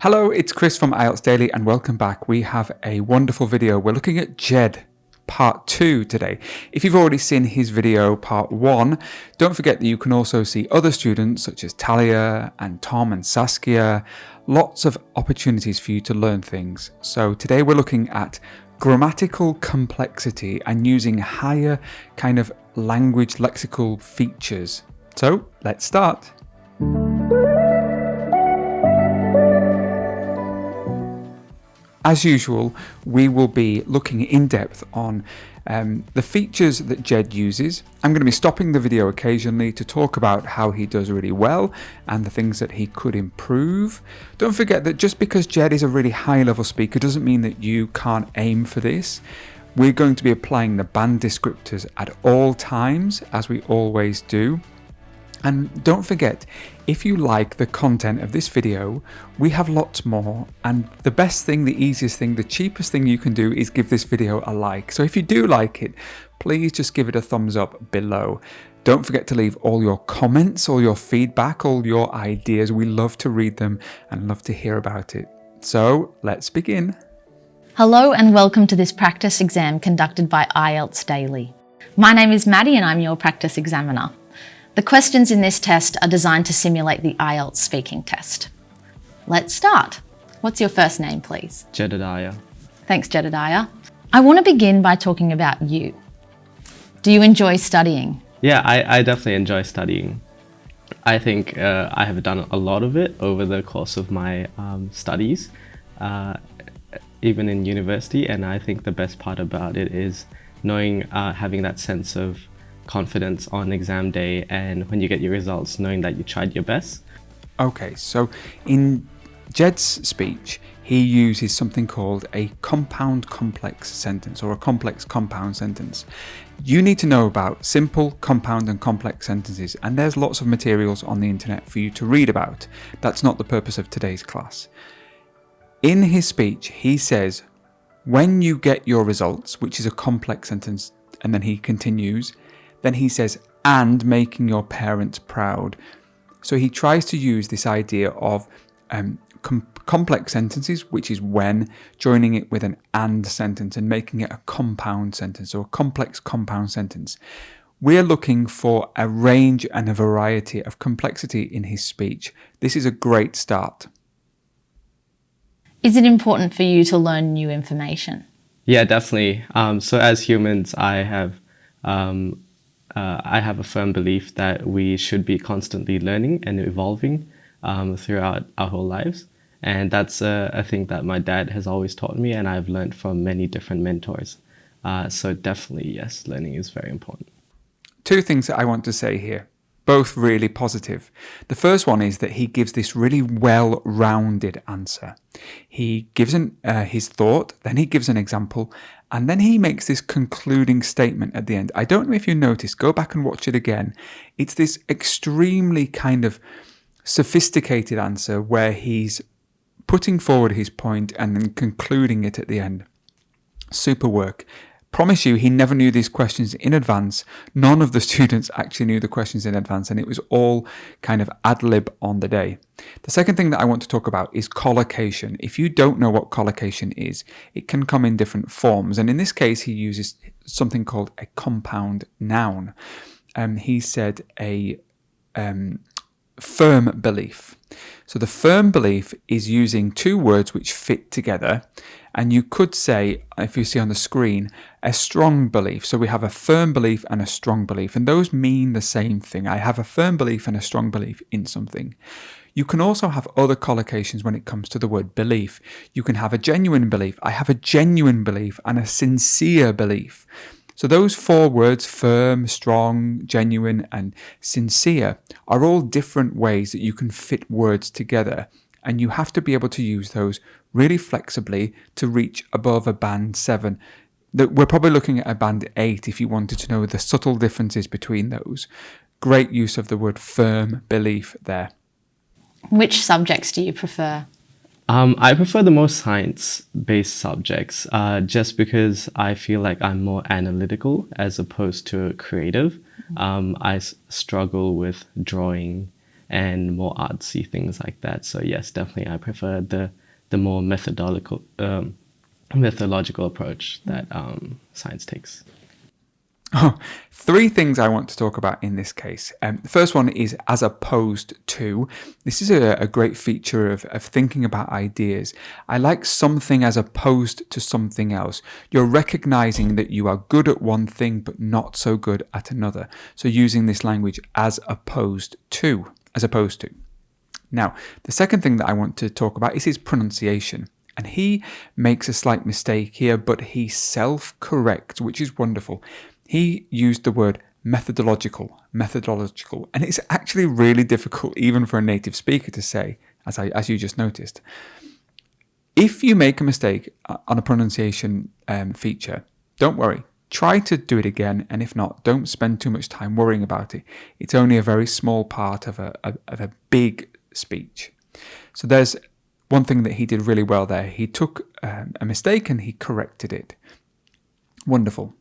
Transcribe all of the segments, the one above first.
Hello, it's Chris from IELTS Daily and welcome back. We have a wonderful video. We're looking at Jed part 2 today. If you've already seen his video part 1, don't forget that you can also see other students such as Talia and Tom and Saskia. Lots of opportunities for you to learn things. So today we're looking at grammatical complexity and using higher kind of language lexical features. So let's start. As usual, we will be looking in depth on the features that Jed uses. I'm going to be stopping the video occasionally to talk about how he does really well and the things that he could improve. Don't forget that just because Jed is a really high level speaker doesn't mean that you can't aim for this. We're going to be applying the band descriptors at all times, as we always do. And don't forget, if you like the content of this video, we have lots more, and the best thing, the easiest thing, the cheapest thing you can do is give this video a like. So if you do like it, please just give it a thumbs up below. Don't forget to leave all your comments, all your feedback, all your ideas. We love to read them and love to hear about it. So let's begin. Hello and welcome to this practice exam conducted by IELTS Daily. My name is Maddie and I'm your practice examiner. The questions in this test are designed to simulate the IELTS speaking test. Let's start. What's your first name, please? Jedediah. Thanks, Jedediah. I want to begin by talking about you. Do you enjoy studying? Yeah, I definitely enjoy studying. I think I have done a lot of it over the course of my studies, even in university, and I think the best part about it is knowing, having that sense of confidence on exam day, and when you get your results, knowing that you tried your best. Okay, so in Jed's speech, he uses something called a compound complex sentence or a complex compound sentence. You need to know about simple, compound and complex sentences, and there's lots of materials on the internet for you to read about. That's not the purpose of today's class. In his speech, he says, when you get your results, which is a complex sentence, and then he continues, then he says, and making your parents proud. So he tries to use this idea of complex sentences, which is when, joining it with an and sentence and making it a compound sentence or a complex compound sentence. We're looking for a range and a variety of complexity in his speech. This is a great start. Is it important for you to learn new information? Yeah, definitely. So as humans, I have a firm belief that we should be constantly learning and evolving throughout our whole lives. And that's a thing that my dad has always taught me, and I've learned from many different mentors. So definitely, yes, learning is very important. Two things that I want to say here, both really positive. The first one is that he gives this really well-rounded answer. He gives his thought, then he gives an example, and then he makes this concluding statement at the end. I don't know if you noticed, go back and watch it again. It's this extremely kind of sophisticated answer where he's putting forward his point and then concluding it at the end. Super work. Promise you, he never knew these questions in advance. None of the students actually knew the questions in advance, and it was all kind of ad lib on the day. The second thing that I want to talk about is collocation. If you don't know what collocation is, it can come in different forms. And in this case, he uses something called a compound noun. He said a firm belief. So the firm belief is using two words which fit together. And you could say, if you see on the screen, a strong belief. So we have a firm belief and a strong belief, and those mean the same thing. I have a firm belief and a strong belief in something. You can also have other collocations when it comes to the word belief. You can have a genuine belief. I have a genuine belief and a sincere belief. So those four words, firm, strong, genuine, and sincere, are all different ways that you can fit words together. And you have to be able to use those really flexibly to reach above a band 7. We're probably looking at a band 8 if you wanted to know the subtle differences between those. Great use of the word firm belief there. Which subjects do you prefer? I prefer the most science-based subjects, just because I feel like I'm more analytical as opposed to creative. I struggle with drawing and more artsy things like that. So yes, definitely I prefer the more methodological approach that science takes. Oh, three things I want to talk about in this case. The first one is as opposed to. This is a great feature of thinking about ideas. I like something as opposed to something else. You're recognizing that you are good at one thing but not so good at another. So using this language as opposed to. Now, the second thing that I want to talk about is his pronunciation. And he makes a slight mistake here, but he self-corrects, which is wonderful. He used the word methodological, and it's actually really difficult even for a native speaker to say, as you just noticed. If you make a mistake on a pronunciation feature, don't worry. Try to do it again, and if not, don't spend too much time worrying about it. It's only a very small part of a big speech. So there's one thing that he did really well there. He took a mistake and he corrected it. Wonderful.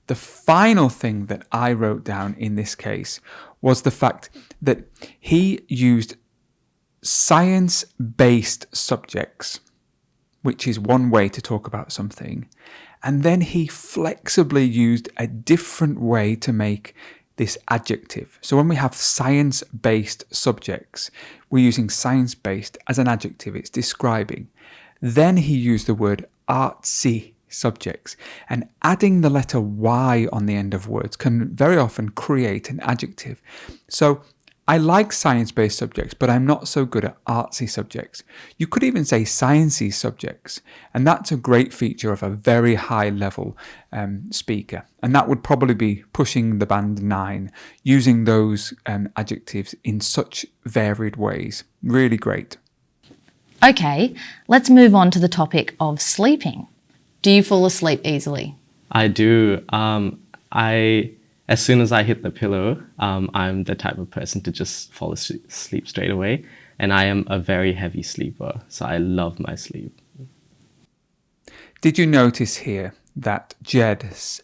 The final thing that I wrote down in this case was the fact that he used science-based subjects, which is one way to talk about something, and then he flexibly used a different way to make this adjective. So when we have science-based subjects, we're using science-based as an adjective, it's describing. Then he used the word artsy subjects, and adding the letter Y on the end of words can very often create an adjective. So I like science-based subjects, but I'm not so good at artsy subjects. You could even say sciencey subjects, and that's a great feature of a very high-level speaker. And that would probably be pushing the band 9, using those adjectives in such varied ways. Really great. Okay, let's move on to the topic of sleeping. Do you fall asleep easily? I do. As soon as I hit the pillow, I'm the type of person to just fall asleep straight away. And I am a very heavy sleeper, so I love my sleep. Did you notice here that Jed's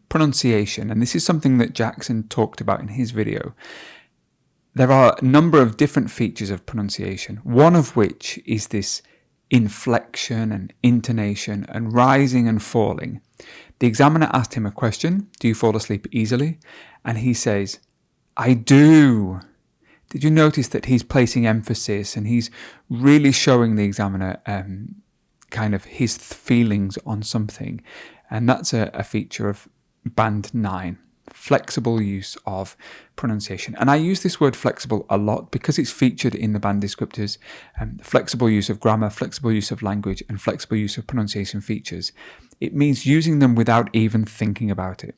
pronunciation, and this is something that Jackson talked about in his video, there are a number of different features of pronunciation, one of which is this inflection and intonation and rising and falling. The examiner asked him a question, do you fall asleep easily? And he says, I do. Did you notice that he's placing emphasis and he's really showing the examiner kind of his feelings on something? And that's a feature of band 9. Flexible use of pronunciation. And I use this word flexible a lot because it's featured in the band descriptors. Flexible use of grammar, flexible use of language, and flexible use of pronunciation features. It means using them without even thinking about it.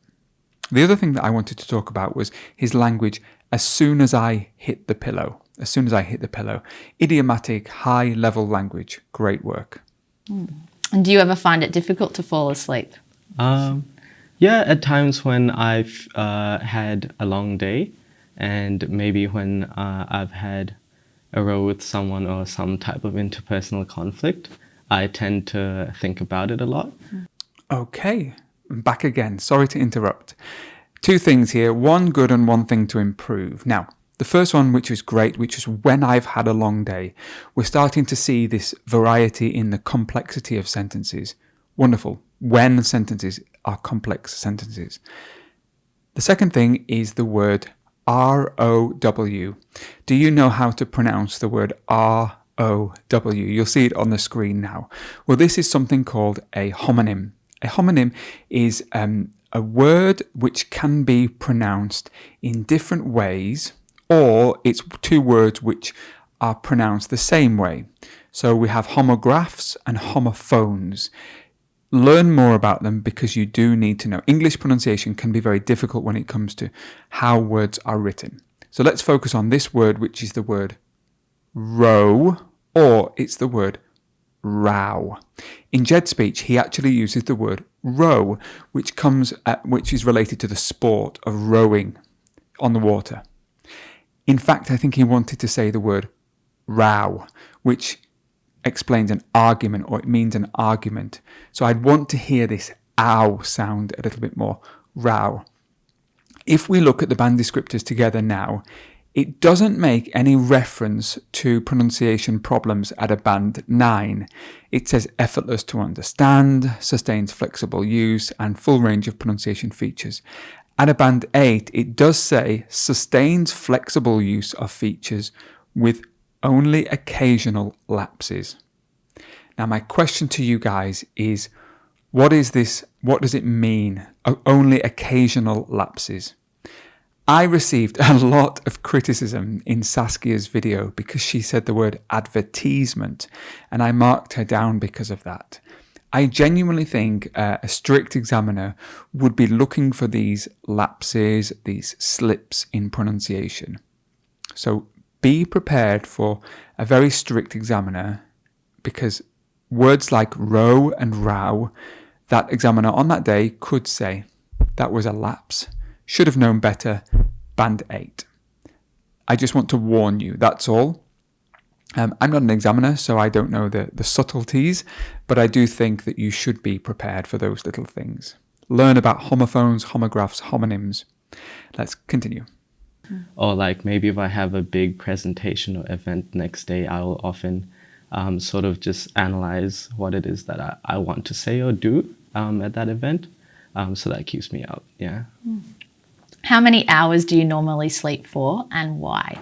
The other thing that I wanted to talk about was his language as soon as I hit the pillow. As soon as I hit the pillow. Idiomatic, high-level language. Great work. And do you ever find it difficult to fall asleep? Yeah, at times when I've had a long day, and maybe when I've had a row with someone or some type of interpersonal conflict, I tend to think about it a lot. Okay, I'm back again. Sorry to interrupt. Two things here, one good and one thing to improve. Now, the first one, which was great, which was when I've had a long day, we're starting to see this variety in the complexity of sentences. Wonderful. When sentences are complex sentences. The second thing is the word R-O-W. Do you know how to pronounce the word R-O-W? You'll see it on the screen now. Well, this is something called a homonym. A homonym is a word which can be pronounced in different ways, or it's two words which are pronounced the same way. So we have homographs and homophones. Learn more about them because you do need to know. English pronunciation can be very difficult when it comes to how words are written. So let's focus on this word, which is the word row, or it's the word row. In Jed's speech, he actually uses the word row, which is related to the sport of rowing on the water. In fact, I think he wanted to say the word row, which explains an argument, or it means an argument. So I'd want to hear this ow sound a little bit more, row. If we look at the band descriptors together now, It doesn't make any reference to pronunciation problems at a band 9. It says effortless to understand, sustains flexible use, and full range of pronunciation features. At a band 8, it does say sustains flexible use of features with only occasional lapses. Now, my question to you guys is, what is this? What does it mean? Only occasional lapses. I received a lot of criticism in Saskia's video because she said the word advertisement, and I marked her down because of that. I genuinely think a strict examiner would be looking for these lapses, these slips in pronunciation. So be prepared for a very strict examiner, because words like row and row, that examiner on that day could say, that was a lapse. Should have known better, band 8. I just want to warn you, that's all. I'm not an examiner, so I don't know the subtleties, but I do think that you should be prepared for those little things. Learn about homophones, homographs, homonyms. Let's continue. Or like maybe if I have a big presentation or event next day, I will often sort of just analyze what it is that I want to say or do at that event. So that keeps me out, yeah. How many hours do you normally sleep for, and why?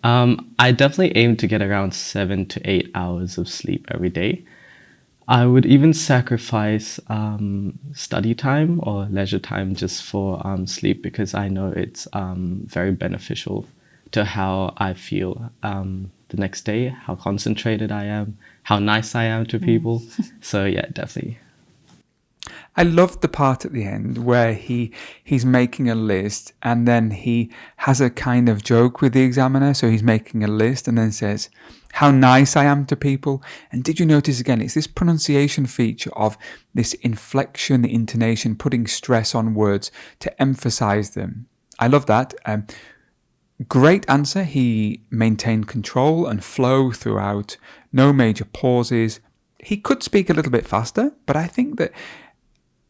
I definitely aim to get around 7 to 8 hours of sleep every day. I would even sacrifice study time or leisure time just for sleep, because I know it's very beneficial to how I feel the next day, how concentrated I am, how nice I am to people. So yeah, definitely. I loved the part at the end where he's making a list, and then he has a kind of joke with the examiner. So he's making a list and then says, how nice I am to people. And did you notice again, it's this pronunciation feature of this inflection, the intonation, putting stress on words to emphasize them. I love that. Great answer. He maintained control and flow throughout, no major pauses. He could speak a little bit faster, but I think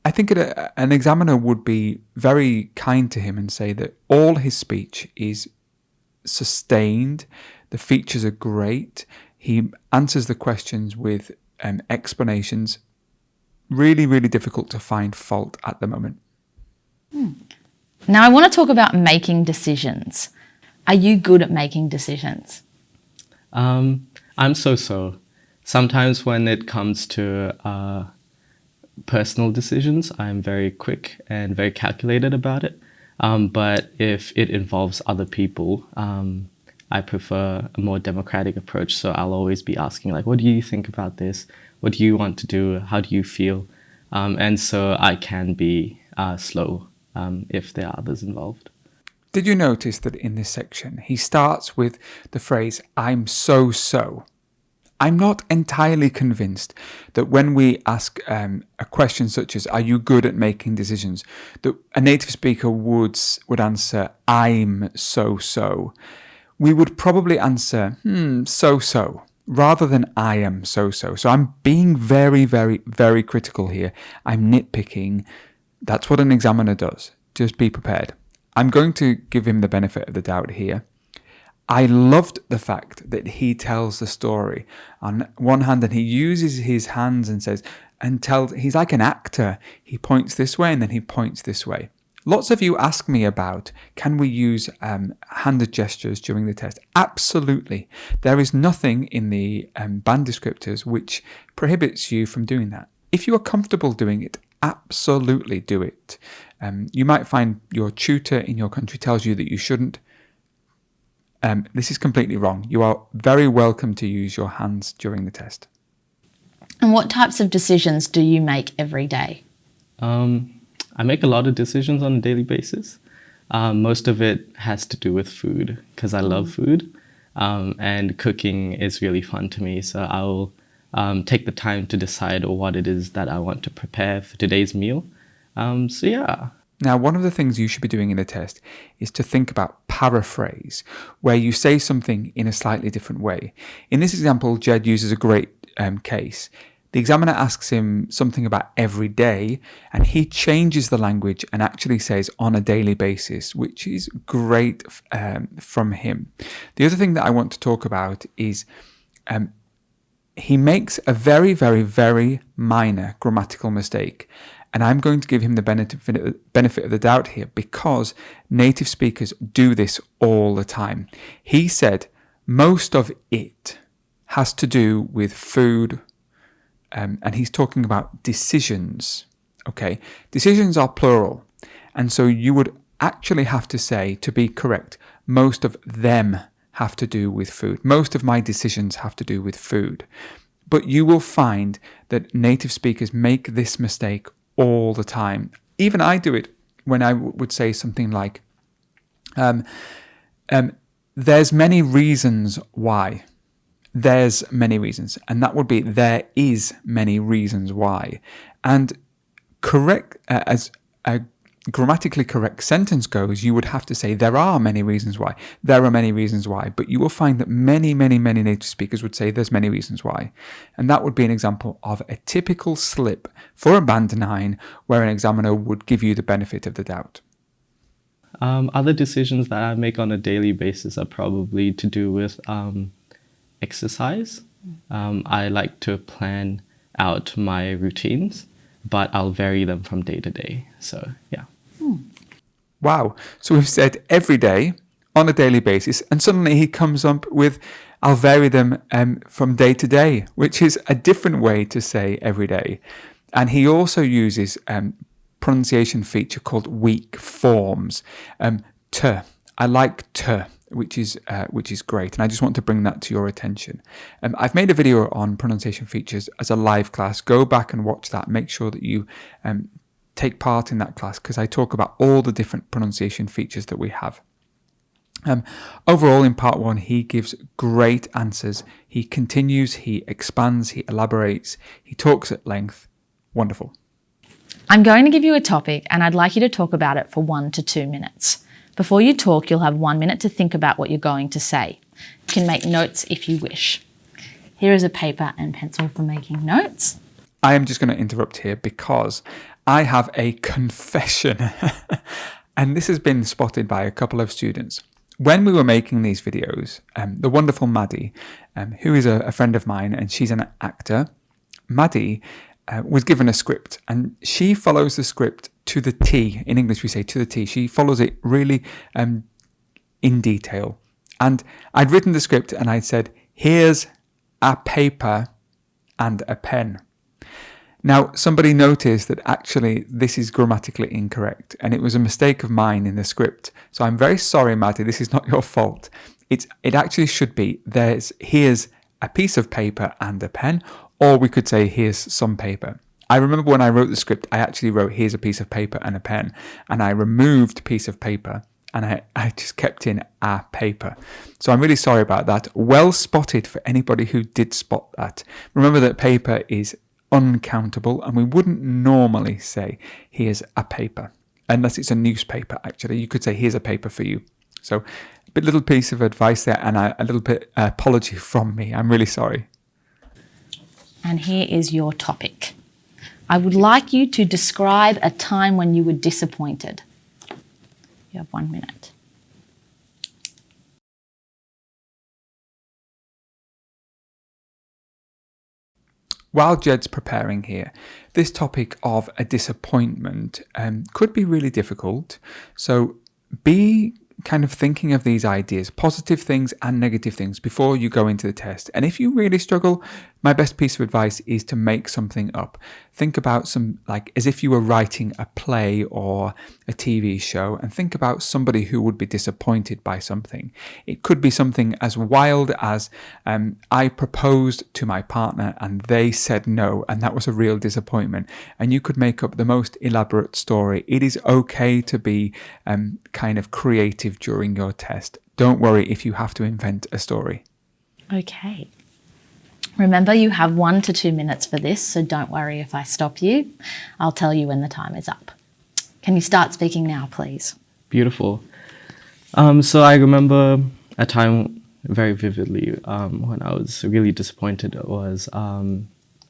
an examiner would be very kind to him and say that all his speech is sustained. The features are great. He answers the questions with explanations. Really, really difficult to find fault at the moment. Now I want to talk about making decisions. Are you good at making decisions? I'm so-so. Sometimes when it comes to personal decisions, I'm very quick and very calculated about it. But if it involves other people, I prefer a more democratic approach. So I'll always be asking, like, what do you think about this? What do you want to do? How do you feel? And so I can be slow if there are others involved. Did you notice that in this section, he starts with the phrase, I'm so-so? I'm not entirely convinced that when we ask a question such as, are you good at making decisions, that a native speaker would answer, I'm so-so. We would probably answer, so-so, rather than I am so-so. So I'm being very, very, very critical here. I'm nitpicking. That's what an examiner does. Just be prepared. I'm going to give him the benefit of the doubt here. I loved the fact that he tells the story on one hand, and he uses his hands and says, he's like an actor. He points this way and then he points this way. Lots of you ask me about, can we use handed gestures during the test? Absolutely. There is nothing in the band descriptors which prohibits you from doing that. If you are comfortable doing it, absolutely do it. You might find your tutor in your country tells you that you shouldn't. This is completely wrong. You are very welcome to use your hands during the test. And what types of decisions do you make every day? I make a lot of decisions on a daily basis. Most of it has to do with food, because I love food. And cooking is really fun to me. So I'll take the time to decide what it is that I want to prepare for today's meal. So yeah. Now, one of the things you should be doing in a test is to think about paraphrase, where you say something in a slightly different way. In this example, Jed uses a great case. The examiner asks him something about every day, and he changes the language and actually says on a daily basis, which is great from him. The other thing that I want to talk about is he makes a very, very, very minor grammatical mistake. And I'm going to give him the benefit of the doubt here because native speakers do this all the time. He said most of it has to do with food, and he's talking about decisions. Okay, decisions are plural. And so you would actually have to say, to be correct, most of them have to do with food. Most of my decisions have to do with food. But you will find that native speakers make this mistake all the time. Even I do it when I would say something like, there's many reasons why. There's many reasons. And that would be there is many reasons why. And correct, as a grammatically correct sentence goes, you would have to say there are many reasons why. There are many reasons why. But you will find that many, many, many native speakers would say there's many reasons why. And that would be an example of a typical slip for a Band 9 where an examiner would give you the benefit of the doubt. Other decisions that I make on a daily basis are probably to do with exercise. I like to plan out my routines, but I'll vary them from day to day. So, yeah. Wow. So we've said every day, on a daily basis, and suddenly he comes up with, I'll vary them from day to day, which is a different way to say every day. And he also uses pronunciation feature called weak forms. I like to, which is great, and I just want to bring that to your attention. I've made a video on pronunciation features as a live class. Go back and watch that. Make sure that you take part in that class because I talk about all the different pronunciation features that we have. Overall, in part 1, he gives great answers. He continues, he expands, he elaborates, he talks at length. Wonderful. I'm going to give you a topic and I'd like you to talk about it for 1 to 2 minutes. Before you talk, you'll have 1 minute to think about what you're going to say. You can make notes if you wish. Here is a paper and pencil for making notes. I am just going to interrupt here because I have a confession. And this has been spotted by a couple of students. When we were making these videos, the wonderful Maddie, who is a friend of mine and she's an actor, Maddie was given a script and she follows the script to the T. In English we say to the T. She follows it really in detail. And I'd written the script and I'd said, here's a paper and a pen. Now, somebody noticed that actually this is grammatically incorrect and it was a mistake of mine in the script. So I'm very sorry, Maddie, this is not your fault. It actually should be, here's a piece of paper and a pen, or we could say here's some paper. I remember when I wrote the script, I actually wrote here's a piece of paper and a pen, and I removed piece of paper and I just kept in a paper. So I'm really sorry about that. Well spotted for anybody who did spot that. Remember that paper is uncountable and we wouldn't normally say here's a paper unless it's a newspaper. Actually, you could say here's a paper for you. So a little piece of advice there and a little bit apology from me. I'm really sorry. And here is your topic. I would like you to describe a time when you were disappointed. You have 1 minute. While Jed's preparing here, this topic of a disappointment could be really difficult. So be kind of thinking of these ideas, positive things and negative things, before you go into the test. And if you really struggle, my best piece of advice is to make something up. Think about some, like as if you were writing a play or a TV show, and think about somebody who would be disappointed by something. It could be something as wild as I proposed to my partner and they said no, and that was a real disappointment. And you could make up the most elaborate story. It is okay to be kind of creative during your test. Don't worry if you have to invent a story. Okay. Remember, you have 1 to 2 minutes for this, so don't worry if I stop you. I'll tell you when the time is up. Can you start speaking now, please? Beautiful. So I remember a time very vividly when I was really disappointed. It was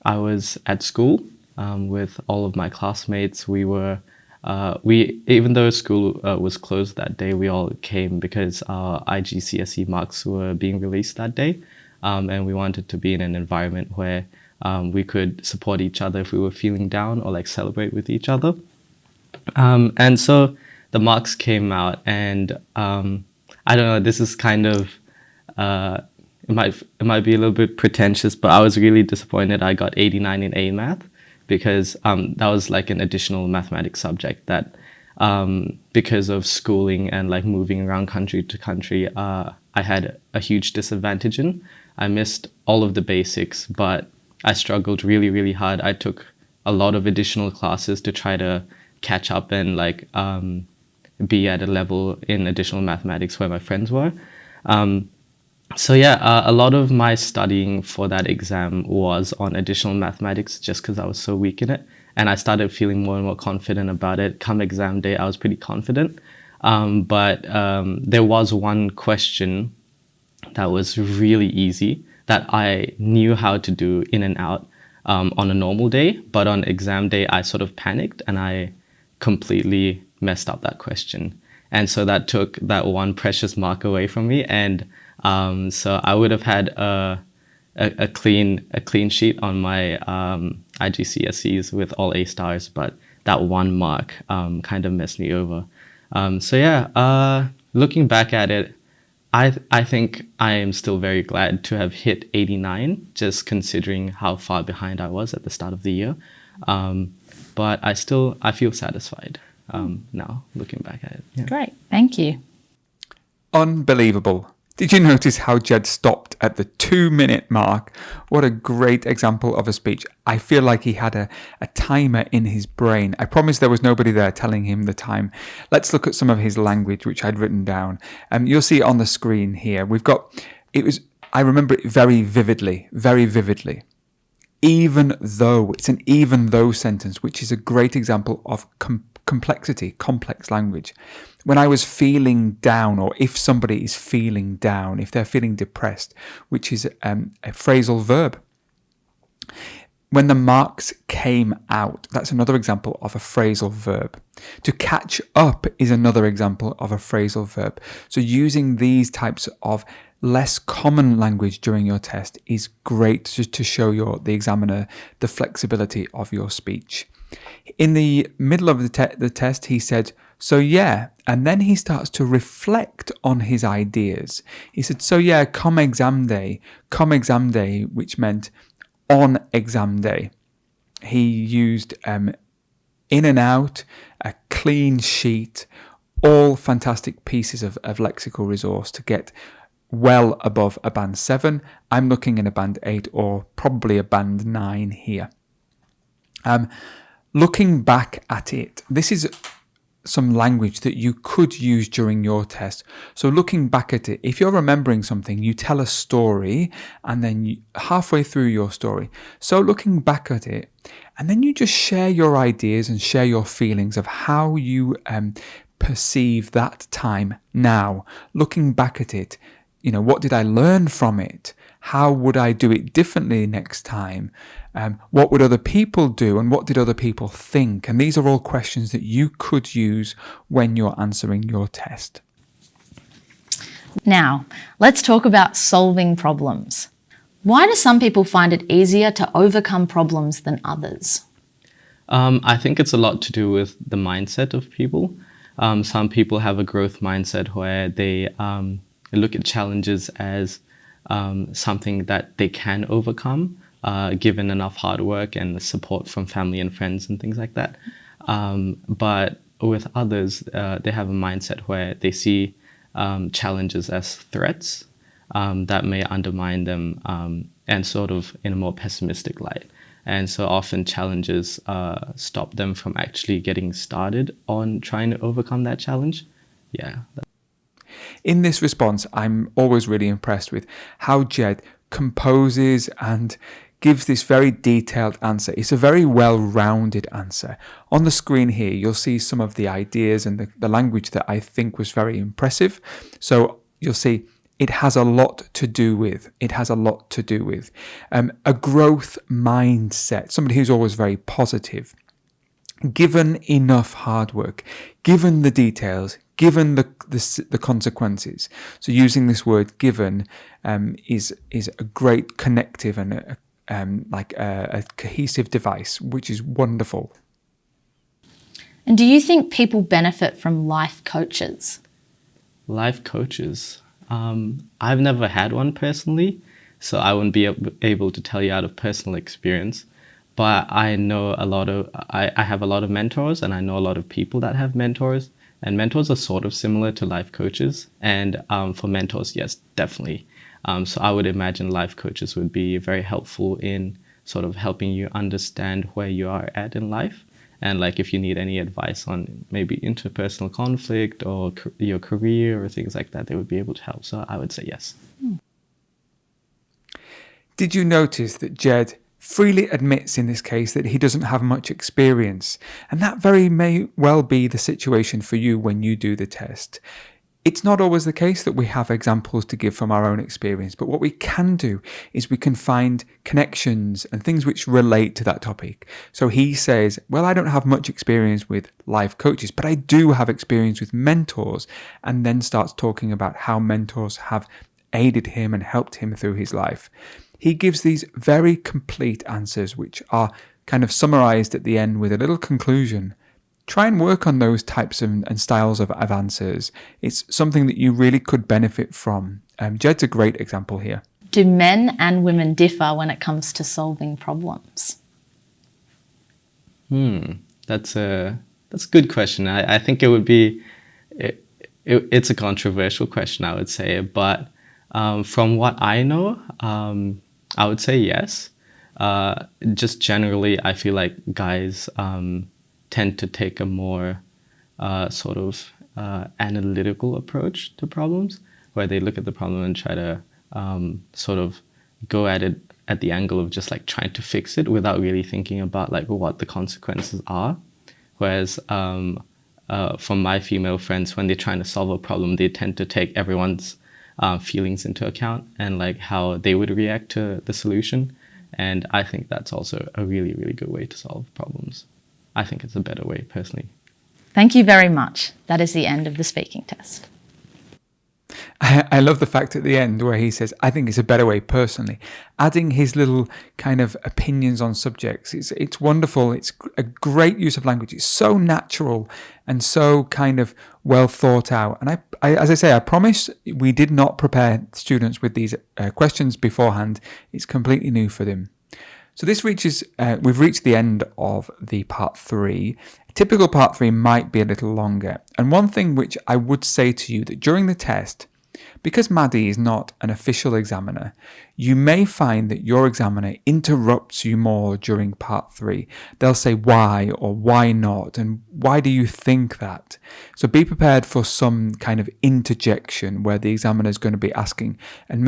I was at school with all of my classmates. We were, even though school was closed that day, we all came because our IGCSE marks were being released that day. And we wanted to be in an environment where we could support each other if we were feeling down, or like celebrate with each other. And so the marks came out, and I don't know, this is kind of, it might be a little bit pretentious, but I was really disappointed I got 89 in A math, because that was like an additional mathematics subject that because of schooling and like moving around country to country, I had a huge disadvantage in. I missed all of the basics, but I struggled really, really hard. I took a lot of additional classes to try to catch up and like be at a level in additional mathematics where my friends were. So yeah, a lot of my studying for that exam was on additional mathematics just because I was so weak in it. And I started feeling more and more confident about it. Come exam day, I was pretty confident. But there was one question that was really easy that I knew how to do in and out on a normal day. But on exam day, I sort of panicked and I completely messed up that question. And so that took that one precious mark away from me. And so I would have had a clean sheet on my IGCSEs with all A stars, but that one mark kind of messed me over. So yeah, looking back at it, I think I am still very glad to have hit 89, just considering how far behind I was at the start of the year. But I feel satisfied now, looking back at it. Yeah. Great, thank you. Unbelievable. Did you notice how Jed stopped at the 2-minute mark? What a great example of a speech. I feel like he had a timer in his brain. I promise there was nobody there telling him the time. Let's look at some of his language, which I'd written down. You'll see it on the screen here. I remember it very vividly, very vividly. Even though, it's an even though sentence, which is a great example of complexity, complex language. When I was feeling down, or if somebody is feeling down, if they're feeling depressed, which is a phrasal verb. When the marks came out, that's another example of a phrasal verb. To catch up is another example of a phrasal verb. So using these types of less common language during your test is great to show the examiner the flexibility of your speech. In the middle of the test, he said, so yeah, and then he starts to reflect on his ideas. He said, so yeah, come exam day, which meant on exam day. He used in and out, a clean sheet, all fantastic pieces of lexical resource to get well above a band 7. I'm looking in a band 8 or probably a band 9 here. Looking back at it, this is some language that you could use during your test. So looking back at it, if you're remembering something, you tell a story and then halfway through your story. So looking back at it, and then you just share your ideas and share your feelings of how you perceive that time now. Looking back at it, what did I learn from it? How would I do it differently next time? What would other people do, and what did other people think? And these are all questions that you could use when you're answering your test. Now, let's talk about solving problems. Why do some people find it easier to overcome problems than others? I think it's a lot to do with the mindset of people. Some people have a growth mindset where they look at challenges as something that they can overcome, given enough hard work and the support from family and friends and things like that. But with others, they have a mindset where they see challenges as threats that may undermine them and sort of in a more pessimistic light. And so often challenges stop them from actually getting started on trying to overcome that challenge. Yeah. In this response, I'm always really impressed with how Jed composes and gives this very detailed answer. It's a very well-rounded answer. On the screen here, you'll see some of the ideas and the language that I think was very impressive. So you'll see it has a lot to do with. A growth mindset, somebody who's always very positive. Given enough hard work, given the details, given the consequences. So using this word "given" is a great connective and a cohesive device, which is wonderful. And do you think people benefit from life coaches? Life coaches. I've never had one personally, so I wouldn't be able to tell you out of personal experience. But I know I have a lot of mentors, and I know a lot of people that have mentors. And mentors are sort of similar to life coaches. And for mentors, yes, definitely. So I would imagine life coaches would be very helpful in sort of helping you understand where you are at in life. And like if you need any advice on maybe interpersonal conflict or your career or things like that, they would be able to help. So I would say yes. Did you notice that Jed freely admits in this case that he doesn't have much experience? And that very may well be the situation for you when you do the test. It's not always the case that we have examples to give from our own experience, but what we can do is we can find connections and things which relate to that topic. So he says, well, I don't have much experience with life coaches, but I do have experience with mentors, and then starts talking about how mentors have aided him and helped him through his life. He gives these very complete answers, which are kind of summarized at the end with a little conclusion. Try and work on those types and styles of answers. It's something that you really could benefit from. Jed's a great example here. Do men and women differ when it comes to solving problems? That's a good question. I think it would be, it's a controversial question, I would say. But from what I know, I would say yes. Just generally, I feel like guys tend to take a more analytical approach to problems, where they look at the problem and try to sort of go at it at the angle of just like trying to fix it without really thinking about like what the consequences are. Whereas from my female friends, when they're trying to solve a problem, they tend to take everyone's feelings into account and like how they would react to the solution. And I think that's also a really, really good way to solve problems. I think it's a better way, personally. Thank you very much. That is the end of the speaking test. I love the fact at the end where he says, I think it's a better way personally, adding his little kind of opinions on subjects. It's wonderful. It's a great use of language. It's so natural and so kind of well thought out. And as I say, I promise we did not prepare students with these questions beforehand. It's completely new for them. So this we've reached the end of the part 3. A typical part 3 might be a little longer. And one thing which I would say to you that during the test, because Maddie is not an official examiner, you may find that your examiner interrupts you more during part 3. They'll say why or why not, and why do you think that? So be prepared for some kind of interjection where the examiner is going to be asking and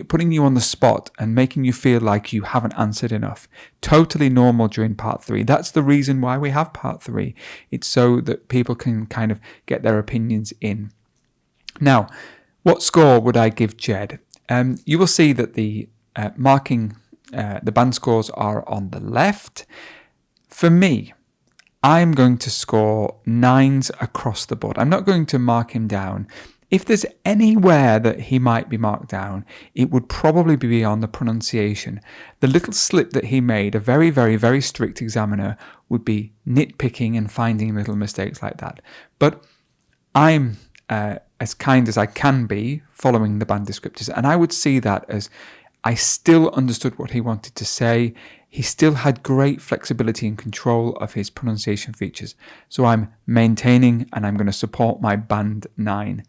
putting you on the spot and making you feel like you haven't answered enough. Totally normal during part 3. That's the reason why we have part 3. It's so that people can kind of get their opinions in. Now, what score would I give Jed? You will see that the marking, the band scores are on the left. For me, I'm going to score 9s across the board. I'm not going to mark him down. If there's anywhere that he might be marked down, it would probably be on the pronunciation. The little slip that he made, a very, very, very strict examiner, would be nitpicking and finding little mistakes like that. But I'm as kind as I can be following the band descriptors, and I would see that as I still understood what he wanted to say. He still had great flexibility and control of his pronunciation features. So I'm maintaining and I'm going to support my band 9.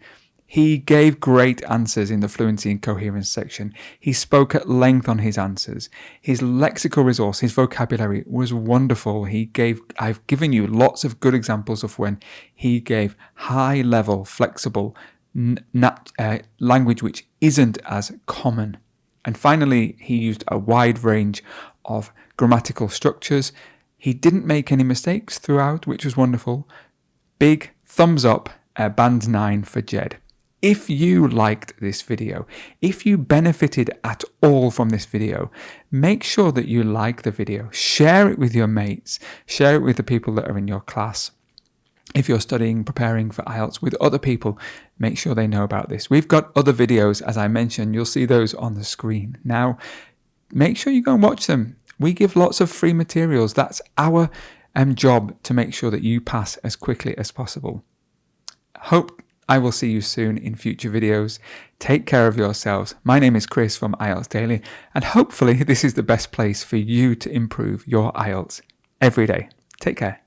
He gave great answers in the fluency and coherence section. He spoke at length on his answers. His lexical resource, his vocabulary was wonderful. I've given you lots of good examples of when he gave high-level, flexible language which isn't as common. And finally, he used a wide range of grammatical structures. He didn't make any mistakes throughout, which was wonderful. Big thumbs up, band 9 for Jed. If you liked this video, if you benefited at all from this video, make sure that you like the video, share it with your mates, share it with the people that are in your class. If you're studying, preparing for IELTS with other people, make sure they know about this. We've got other videos, as I mentioned, you'll see those on the screen. Now, make sure you go and watch them. We give lots of free materials. That's our job, to make sure that you pass as quickly as possible. Hope I will see you soon in future videos. Take care of yourselves. My name is Chris from IELTS Daily, and hopefully this is the best place for you to improve your IELTS every day. Take care.